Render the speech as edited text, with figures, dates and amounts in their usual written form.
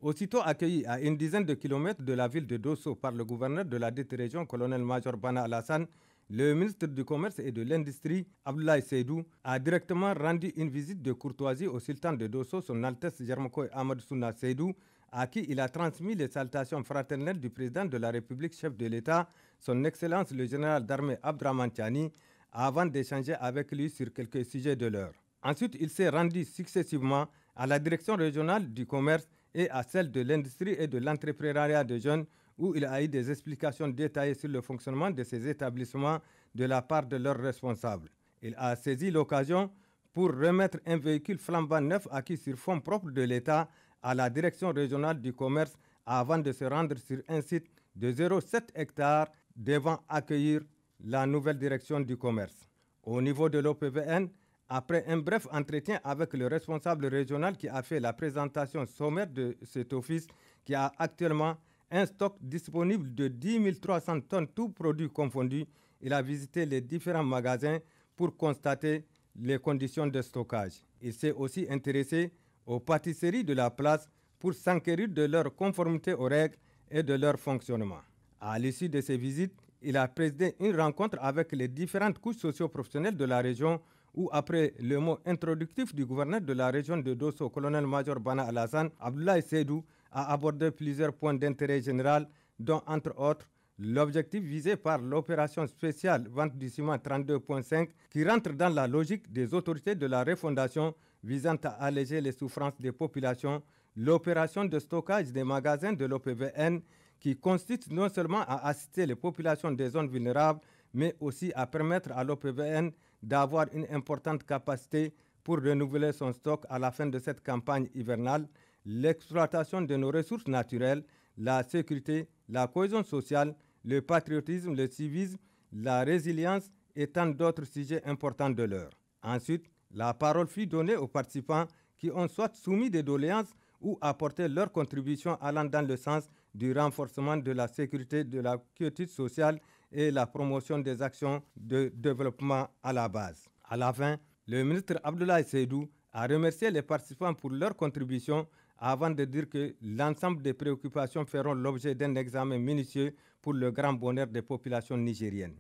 Aussitôt accueilli à une dizaine de kilomètres de la ville de Dosso par le gouverneur de la dite région, colonel-major Bana Alassane, le ministre du Commerce et de l'Industrie, Abdoulaye Seydou, a directement rendu une visite de courtoisie au sultan de Dosso, son Altesse Yermakoy Ahmad Souna Seydou, à qui il a transmis les salutations fraternelles du président de la République, chef de l'État, son Excellence le général d'armée Abdraman Tiani, avant d'échanger avec lui sur quelques sujets de l'heure. Ensuite, il s'est rendu successivement à la direction régionale du commerce et à celle de l'industrie et de l'entrepreneuriat de jeunes, où il a eu des explications détaillées sur le fonctionnement de ces établissements de la part de leurs responsables. Il a saisi l'occasion pour remettre un véhicule flambant neuf acquis sur fonds propres de l'État à la direction régionale du commerce avant de se rendre sur un site de 0,7 hectares devant accueillir la nouvelle direction du commerce. Au niveau de l'OPVN, après un bref entretien avec le responsable régional qui a fait la présentation sommaire de cet office qui a actuellement un stock disponible de 10 300 tonnes, tous produits confondus, il a visité les différents magasins pour constater les conditions de stockage. Il s'est aussi intéressé aux pâtisseries de la place pour s'enquérir de leur conformité aux règles et de leur fonctionnement. À l'issue de ces visites, il a présidé une rencontre avec les différentes couches socio-professionnelles de la région où, après le mot introductif du gouverneur de la région de Dosso, colonel-major Bana Alassane, Abdoulaye Seydou a abordé plusieurs points d'intérêt général, dont, entre autres, l'objectif visé par l'opération spéciale vente du ciment 32.5 qui rentre dans la logique des autorités de la refondation visant à alléger les souffrances des populations, l'opération de stockage des magasins de l'OPVN qui consiste non seulement à assister les populations des zones vulnérables, mais aussi à permettre à l'OPVN d'avoir une importante capacité pour renouveler son stock à la fin de cette campagne hivernale, l'exploitation de nos ressources naturelles, la sécurité, la cohésion sociale, le patriotisme, le civisme, la résilience et tant d'autres sujets importants de l'heure. Ensuite, la parole fut donnée aux participants qui ont soit soumis des doléances ou apporté leur contribution allant dans le sens du renforcement de la sécurité, de la quiétude sociale et la promotion des actions de développement à la base. À la fin, le ministre Abdoulaye Seydou a remercié les participants pour leur contribution avant de dire que l'ensemble des préoccupations feront l'objet d'un examen minutieux pour le grand bonheur des populations nigériennes.